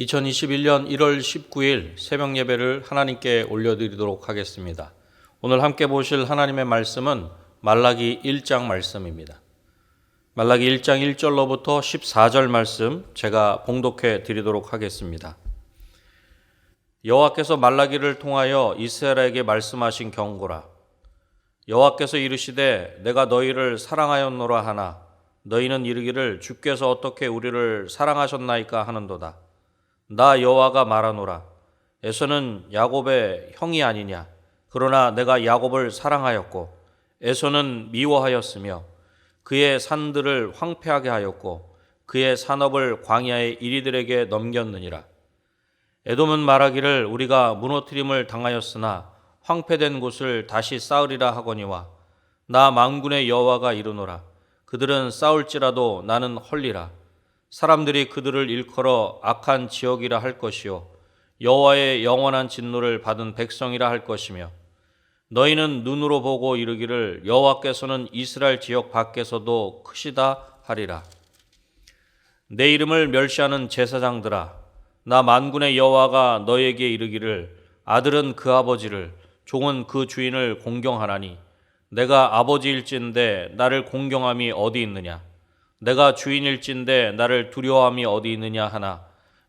2021년 1월 19일 새벽 예배를 하나님께 올려드리도록 하겠습니다. 오늘 함께 보실 하나님의 말씀은 말라기 1장 말씀입니다. 말라기 1장 1절로부터 14절 말씀 제가 봉독해 드리도록 하겠습니다. 여호와께서 말라기를 통하여 이스라엘에게 말씀하신 경고라. 여호와께서 이르시되 내가 너희를 사랑하였노라 하나 너희는 이르기를 주께서 어떻게 우리를 사랑하셨나이까 하는도다. 나 여호와가 말하노라. 에서는 야곱의 형이 아니냐. 그러나 내가 야곱을 사랑하였고 에서는 미워하였으며 그의 산들을 황폐하게 하였고 그의 산업을 광야의 이리들에게 넘겼느니라. 에돔은 말하기를 우리가 무너뜨림을 당하였으나 황폐된 곳을 다시 쌓으리라 하거니와 나 만군의 여호와가 이르노라. 그들은 쌓을지라도 나는 헐리라. 사람들이 그들을 일컬어 악한 지역이라 할 것이요 여호와의 영원한 진노를 받은 백성이라 할 것이며 너희는 눈으로 보고 이르기를 여호와께서는 이스라엘 지역 밖에서도 크시다 하리라. 내 이름을 멸시하는 제사장들아 나 만군의 여호와가 너희에게 이르기를 아들은 그 아버지를 종은 그 주인을 공경하나니 내가 아버지일진데 나를 공경함이 어디 있느냐. 내가 주인일진데 나를 두려워함이 어디 있느냐 하나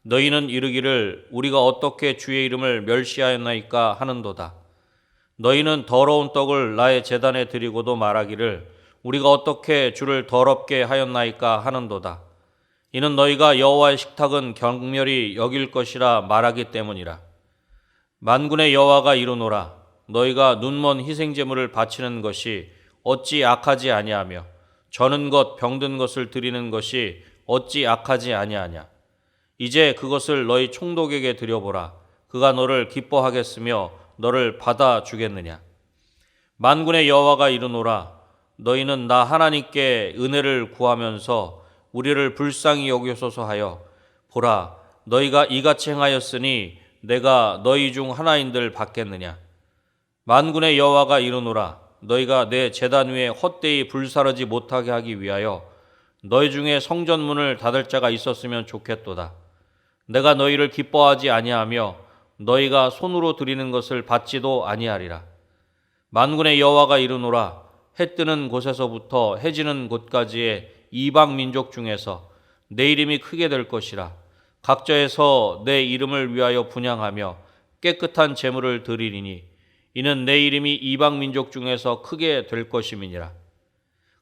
너희는 이르기를 우리가 어떻게 주의 이름을 멸시하였나이까 하는도다. 너희는 더러운 떡을 나의 제단에 드리고도 말하기를 우리가 어떻게 주를 더럽게 하였나이까 하는도다. 이는 너희가 여호와의 식탁은 경멸히 여길 것이라 말하기 때문이라. 만군의 여호와가 이르노라. 너희가 눈먼 희생제물을 바치는 것이 어찌 악하지 아니하며 저는 것 병든 것을 드리는 것이 어찌 악하지 아니하냐. 이제 그것을 너희 총독에게 드려보라. 그가 너를 기뻐하겠으며 너를 받아주겠느냐. 만군의 여호와가 이르노라. 너희는 나 하나님께 은혜를 구하면서 우리를 불쌍히 여기소서 하여 보라. 너희가 이같이 행하였으니 내가 너희 중 하나인들 받겠느냐. 만군의 여호와가 이르노라. 너희가 내 제단 위에 헛되이 불사르지 못하게 하기 위하여 너희 중에 성전문을 닫을 자가 있었으면 좋겠도다. 내가 너희를 기뻐하지 아니하며 너희가 손으로 드리는 것을 받지도 아니하리라. 만군의 여호와가 이르노라. 해 뜨는 곳에서부터 해 지는 곳까지의 이방 민족 중에서 내 이름이 크게 될 것이라. 각처에서 내 이름을 위하여 분향하며 깨끗한 제물을 드리리니 이는 내 이름이 이방 민족 중에서 크게 될 것임이니라.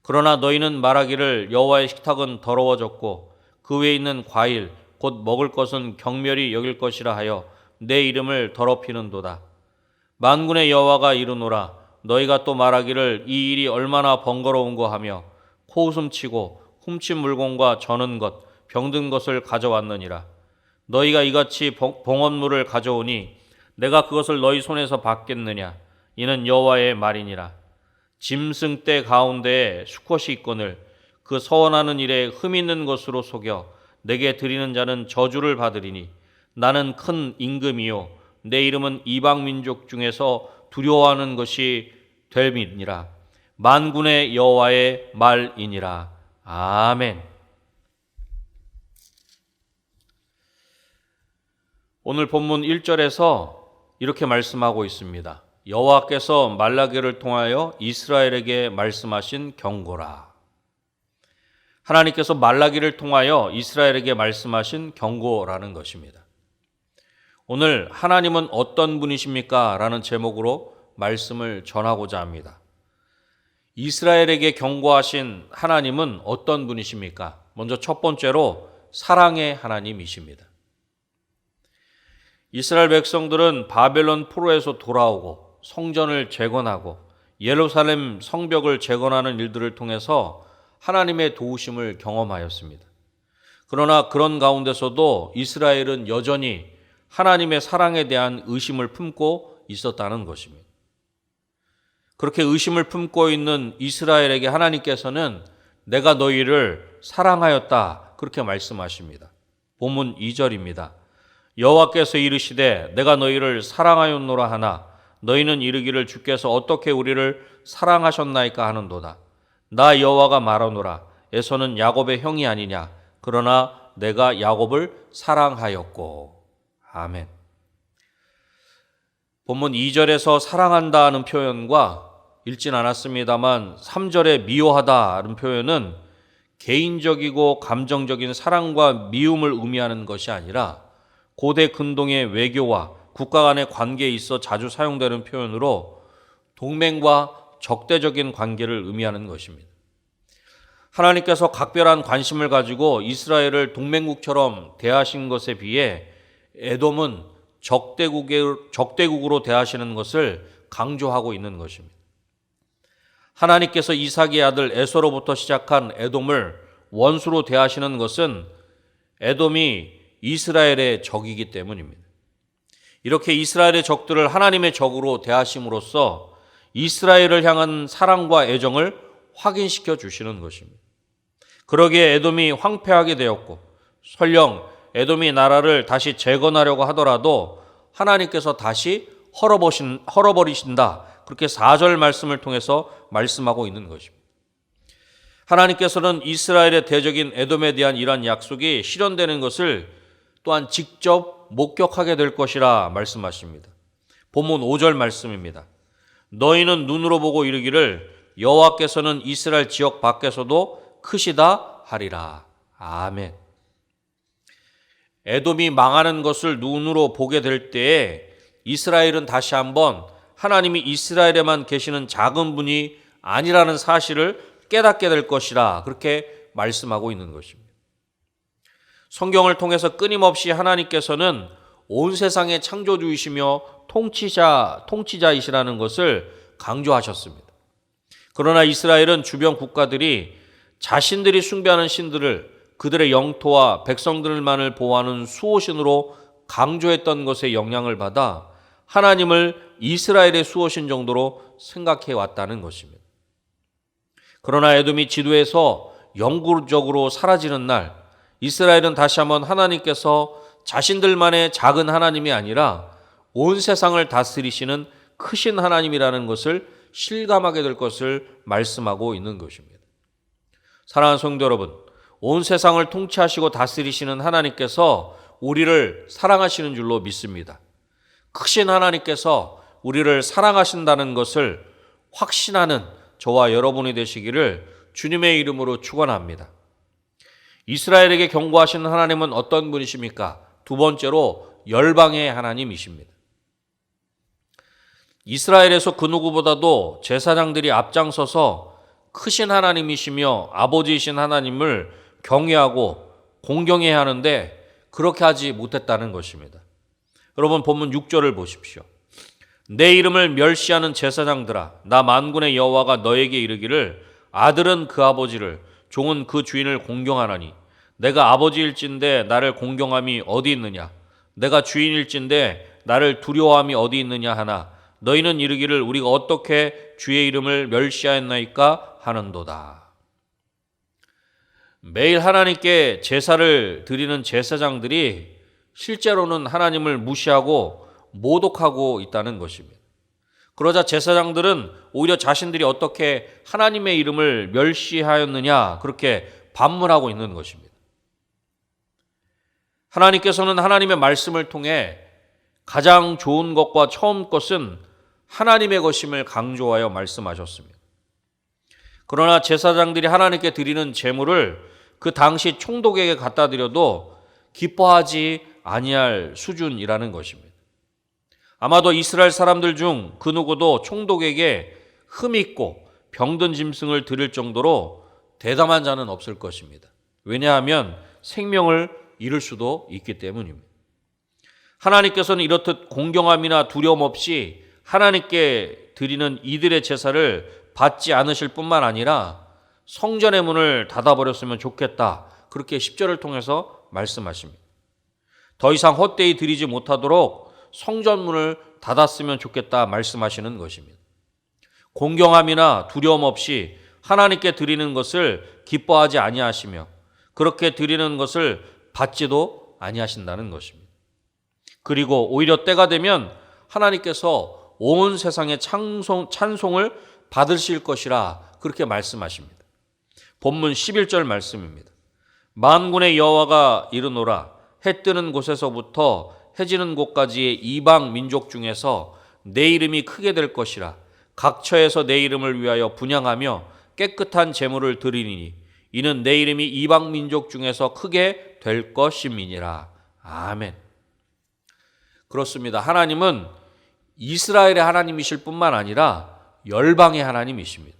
그러나 너희는 말하기를 여호와의 식탁은 더러워졌고 그 외에 있는 과일 곧 먹을 것은 경멸히 여길 것이라 하여 내 이름을 더럽히는도다. 만군의 여호와가 이르노라. 너희가 또 말하기를 이 일이 얼마나 번거로운고 하며 코웃음치고 훔친 물건과 저는 것 병든 것을 가져왔느니라. 너희가 이같이 봉헌물을 가져오니 내가 그것을 너희 손에서 받겠느냐. 이는 여호와의 말이니라. 짐승 떼 가운데에 수컷이 있거늘 그 서원하는 일에 흠 있는 것으로 속여 내게 드리는 자는 저주를 받으리니 나는 큰 임금이요 내 이름은 이방 민족 중에서 두려워하는 것이 됨이니라. 만군의 여호와의 말이니라. 아멘. 오늘 본문 1절에서 이렇게 말씀하고 있습니다. 여호와께서 말라기를 통하여 이스라엘에게 말씀하신 경고라. 하나님께서 말라기를 통하여 이스라엘에게 말씀하신 경고라는 것입니다. 오늘 하나님은 어떤 분이십니까? 라는 제목으로 말씀을 전하고자 합니다. 이스라엘에게 경고하신 하나님은 어떤 분이십니까? 먼저 첫 번째로 사랑의 하나님이십니다. 이스라엘 백성들은 바벨론 포로에서 돌아오고 성전을 재건하고 예루살렘 성벽을 재건하는 일들을 통해서 하나님의 도우심을 경험하였습니다. 그러나 그런 가운데서도 이스라엘은 여전히 하나님의 사랑에 대한 의심을 품고 있었다는 것입니다. 그렇게 의심을 품고 있는 이스라엘에게 하나님께서는 내가 너희를 사랑하였다 그렇게 말씀하십니다. 본문 2절입니다. 여호와께서 이르시되 내가 너희를 사랑하였노라 하나 너희는 이르기를 주께서 어떻게 우리를 사랑하셨나이까 하는도다. 나 여호와가 말하노라. 에서는 야곱의 형이 아니냐. 그러나 내가 야곱을 사랑하였고. 아멘. 본문 2절에서 사랑한다는 표현과 읽진 않았습니다만 3절에 미워하다는 표현은 개인적이고 감정적인 사랑과 미움을 의미하는 것이 아니라 고대 근동의 외교와 국가 간의 관계에 있어 자주 사용되는 표현으로 동맹과 적대적인 관계를 의미하는 것입니다. 하나님께서 각별한 관심을 가지고 이스라엘을 동맹국처럼 대하신 것에 비해 에돔은 적대국으로 대하시는 것을 강조하고 있는 것입니다. 하나님께서 이삭의 아들 에서로부터 시작한 에돔을 원수로 대하시는 것은 에돔이 이스라엘의 적이기 때문입니다. 이렇게 이스라엘의 적들을 하나님의 적으로 대하심으로써 이스라엘을 향한 사랑과 애정을 확인시켜 주시는 것입니다. 그러기에 에돔이 황폐하게 되었고 설령 에돔이 나라를 다시 재건하려고 하더라도 하나님께서 다시 헐어버리신다. 그렇게 4절 말씀을 통해서 말씀하고 있는 것입니다. 하나님께서는 이스라엘의 대적인 에돔에 대한 이러한 약속이 실현되는 것을 또한 직접 목격하게 될 것이라 말씀하십니다. 본문 5절 말씀입니다. 너희는 눈으로 보고 이르기를 여호와께서는 이스라엘 지역 밖에서도 크시다 하리라. 아멘. 에돔이 망하는 것을 눈으로 보게 될 때에 이스라엘은 다시 한번 하나님이 이스라엘에만 계시는 작은 분이 아니라는 사실을 깨닫게 될 것이라 그렇게 말씀하고 있는 것입니다. 성경을 통해서 끊임없이 하나님께서는 온 세상의 창조주이시며 통치자이시라는 것을 강조하셨습니다. 그러나 이스라엘은 주변 국가들이 자신들이 숭배하는 신들을 그들의 영토와 백성들만을 보호하는 수호신으로 강조했던 것에 영향을 받아 하나님을 이스라엘의 수호신 정도로 생각해 왔다는 것입니다. 그러나 에돔이 지도에서 영구적으로 사라지는 날 이스라엘은 다시 한번 하나님께서 자신들만의 작은 하나님이 아니라 온 세상을 다스리시는 크신 하나님이라는 것을 실감하게 될 것을 말씀하고 있는 것입니다. 사랑하는 성도 여러분, 온 세상을 통치하시고 다스리시는 하나님께서 우리를 사랑하시는 줄로 믿습니다. 크신 하나님께서 우리를 사랑하신다는 것을 확신하는 저와 여러분이 되시기를 주님의 이름으로 축원합니다. 이스라엘에게 경고하시는 하나님은 어떤 분이십니까? 두 번째로 열방의 하나님이십니다. 이스라엘에서 그 누구보다도 제사장들이 앞장서서 크신 하나님이시며 아버지이신 하나님을 경외하고 공경해야 하는데 그렇게 하지 못했다는 것입니다. 여러분 본문 6절을 보십시오. 내 이름을 멸시하는 제사장들아 나 만군의 여호와가 너에게 이르기를 아들은 그 아버지를 종은 그 주인을 공경하나니 내가 아버지일진데 나를 공경함이 어디 있느냐 내가 주인일진데 나를 두려워함이 어디 있느냐 하나 너희는 이르기를 우리가 어떻게 주의 이름을 멸시하였나이까 하는도다. 매일 하나님께 제사를 드리는 제사장들이 실제로는 하나님을 무시하고 모독하고 있다는 것입니다. 그러자 제사장들은 오히려 자신들이 어떻게 하나님의 이름을 멸시하였느냐 그렇게 반문하고 있는 것입니다. 하나님께서는 하나님의 말씀을 통해 가장 좋은 것과 처음 것은 하나님의 것임을 강조하여 말씀하셨습니다. 그러나 제사장들이 하나님께 드리는 제물을 그 당시 총독에게 갖다 드려도 기뻐하지 아니할 수준이라는 것입니다. 아마도 이스라엘 사람들 중 그 누구도 총독에게 흠있고 병든 짐승을 드릴 정도로 대담한 자는 없을 것입니다. 왜냐하면 생명을 잃을 수도 있기 때문입니다. 하나님께서는 이렇듯 공경함이나 두려움 없이 하나님께 드리는 이들의 제사를 받지 않으실 뿐만 아니라 성전의 문을 닫아버렸으면 좋겠다. 그렇게 10절을 통해서 말씀하십니다. 더 이상 헛되이 드리지 못하도록 성전문을 닫았으면 좋겠다 말씀하시는 것입니다. 공경함이나 두려움 없이 하나님께 드리는 것을 기뻐하지 아니하시며 그렇게 드리는 것을 받지도 아니하신다는 것입니다. 그리고 오히려 때가 되면 하나님께서 온 세상의 찬송을 받으실 것이라 그렇게 말씀하십니다. 본문 11절 말씀입니다. 만군의 여호와가 이르노라. 해 뜨는 곳에서부터 해 지는 곳까지의 이방 민족 중에서 내 이름이 크게 될 것이라. 각처에서 내 이름을 위하여 분향하며 깨끗한 제물을 드리니 이는 내 이름이 이방 민족 중에서 크게 될 것임이니라. 아멘. 그렇습니다. 하나님은 이스라엘의 하나님이실 뿐만 아니라 열방의 하나님이십니다.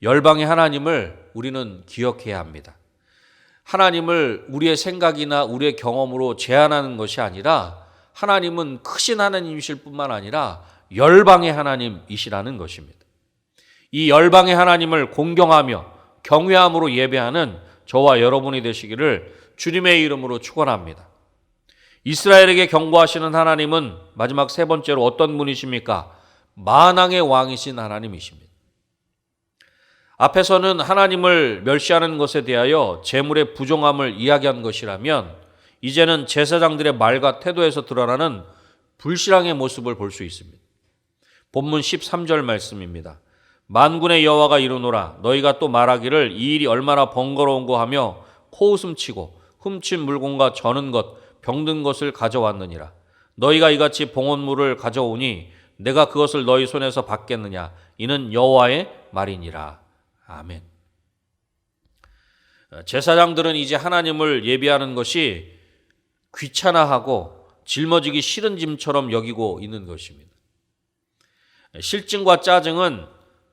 열방의 하나님을 우리는 기억해야 합니다. 하나님을 우리의 생각이나 우리의 경험으로 제한하는 것이 아니라 하나님은 크신 하나님이실 뿐만 아니라 열방의 하나님이시라는 것입니다. 이 열방의 하나님을 공경하며 경외함으로 예배하는 저와 여러분이 되시기를 주님의 이름으로 축원합니다. 이스라엘에게 경고하시는 하나님은 마지막 세 번째로 어떤 분이십니까? 만왕의 왕이신 하나님이십니다. 앞에서는 하나님을 멸시하는 것에 대하여 재물의 부정함을 이야기한 것이라면 이제는 제사장들의 말과 태도에서 드러나는 불신앙의 모습을 볼 수 있습니다. 본문 13절 말씀입니다. 만군의 여호와가 이르노라. 너희가 또 말하기를 이 일이 얼마나 번거로운고 하며 코웃음치고 훔친 물건과 저는 것 병든 것을 가져왔느니라. 너희가 이같이 봉헌물을 가져오니 내가 그것을 너희 손에서 받겠느냐. 이는 여호와의 말이니라. 아멘. 제사장들은 이제 하나님을 예배하는 것이 귀찮아하고 짊어지기 싫은 짐처럼 여기고 있는 것입니다. 실증과 짜증은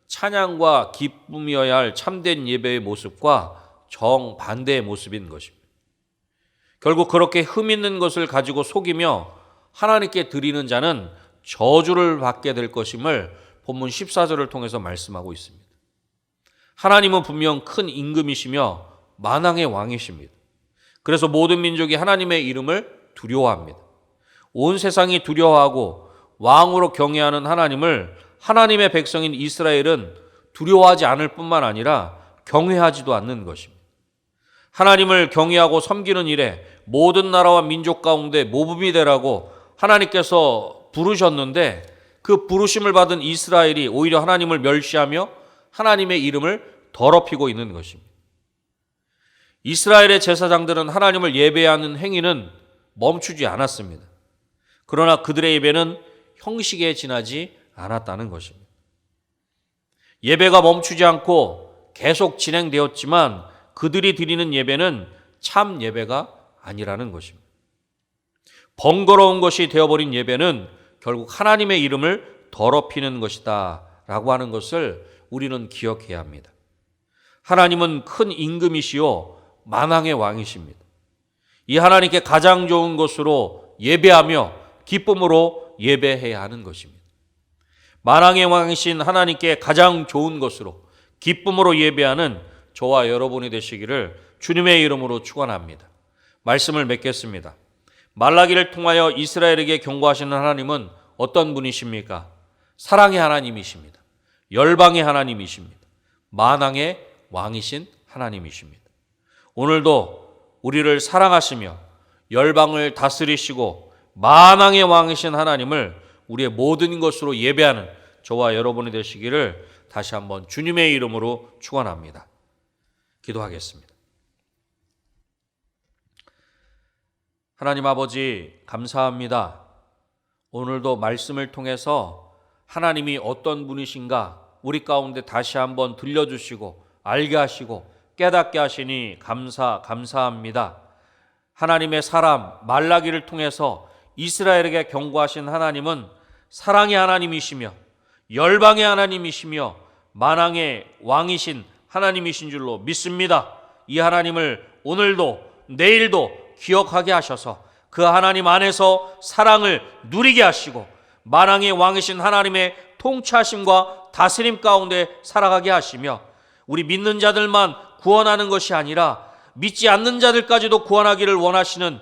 찬양과 기쁨이어야 할 참된 예배의 모습과 정반대의 모습인 것입니다. 결국 그렇게 흠 있는 것을 가지고 속이며 하나님께 드리는 자는 저주를 받게 될 것임을 본문 14절을 통해서 말씀하고 있습니다. 하나님은 분명 큰 임금이시며 만왕의 왕이십니다. 그래서 모든 민족이 하나님의 이름을 두려워합니다. 온 세상이 두려워하고 왕으로 경외하는 하나님을 하나님의 백성인 이스라엘은 두려워하지 않을 뿐만 아니라 경외하지도 않는 것입니다. 하나님을 경외하고 섬기는 일에 모든 나라와 민족 가운데 모범이 되라고 하나님께서 부르셨는데 그 부르심을 받은 이스라엘이 오히려 하나님을 멸시하며 하나님의 이름을 더럽히고 있는 것입니다. 이스라엘의 제사장들은 하나님을 예배하는 행위는 멈추지 않았습니다. 그러나 그들의 예배는 형식에 지나지 않았다는 것입니다. 예배가 멈추지 않고 계속 진행되었지만 그들이 드리는 예배는 참 예배가 아니라는 것입니다. 번거로운 것이 되어버린 예배는 결국 하나님의 이름을 더럽히는 것이다 라고 하는 것을 우리는 기억해야 합니다. 하나님은 큰 임금이시요 만왕의 왕이십니다. 이 하나님께 가장 좋은 것으로 예배하며 기쁨으로 예배해야 하는 것입니다. 만왕의 왕이신 하나님께 가장 좋은 것으로 기쁨으로 예배하는 저와 여러분이 되시기를 주님의 이름으로 축원합니다. 말씀을 맺겠습니다. 말라기를 통하여 이스라엘에게 경고하시는 하나님은 어떤 분이십니까? 사랑의 하나님이십니다. 열방의 하나님이십니다. 만왕의 왕이신 하나님이십니다. 오늘도 우리를 사랑하시며 열방을 다스리시고 만왕의 왕이신 하나님을 우리의 모든 것으로 예배하는 저와 여러분이 되시기를 다시 한번 주님의 이름으로 축원합니다. 기도하겠습니다. 하나님 아버지 감사합니다. 오늘도 말씀을 통해서 하나님이 어떤 분이신가 우리 가운데 다시 한번 들려주시고 알게 하시고 깨닫게 하시니 감사합니다. 하나님의 사람 말라기를 통해서 이스라엘에게 경고하신 하나님은 사랑의 하나님이시며 열방의 하나님이시며 만왕의 왕이신 하나님이신 줄로 믿습니다. 이 하나님을 오늘도 내일도 기억하게 하셔서 그 하나님 안에서 사랑을 누리게 하시고 만왕의 왕이신 하나님의 통치하심과 다스림 가운데 살아가게 하시며 우리 믿는 자들만 구원하는 것이 아니라 믿지 않는 자들까지도 구원하기를 원하시는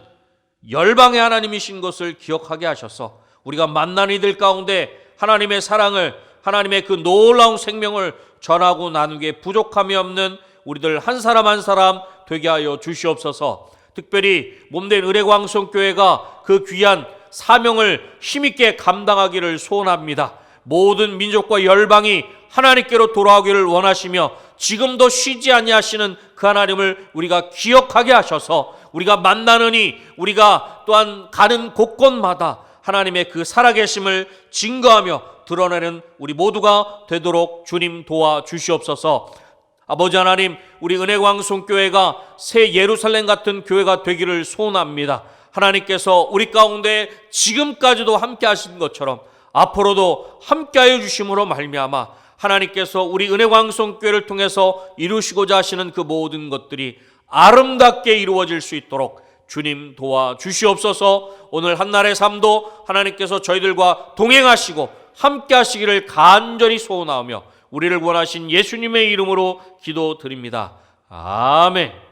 열방의 하나님이신 것을 기억하게 하셔서 우리가 만난 이들 가운데 하나님의 사랑을 하나님의 그 놀라운 생명을 전하고 나누기에 부족함이 없는 우리들 한 사람 한 사람 되게 하여 주시옵소서. 특별히 몸된 의뢰광성교회가 그 귀한 사명을 힘있게 감당하기를 소원합니다. 모든 민족과 열방이 하나님께로 돌아오기를 원하시며 지금도 쉬지 아니하시는 그 하나님을 우리가 기억하게 하셔서 우리가 만나느니 우리가 또한 가는 곳곳마다 하나님의 그 살아계심을 증거하며 드러내는 우리 모두가 되도록 주님 도와주시옵소서. 아버지 하나님, 우리 은혜광송교회가 새 예루살렘 같은 교회가 되기를 소원합니다. 하나님께서 우리 가운데 지금까지도 함께 하신 것처럼 앞으로도 함께하여 주심으로 말미암아 하나님께서 우리 은혜광송교회를 통해서 이루시고자 하시는 그 모든 것들이 아름답게 이루어질 수 있도록 주님 도와주시옵소서. 오늘 한날의 삶도 하나님께서 저희들과 동행하시고 함께 하시기를 간절히 소원하며 우리를 원하신 예수님의 이름으로 기도드립니다. 아멘.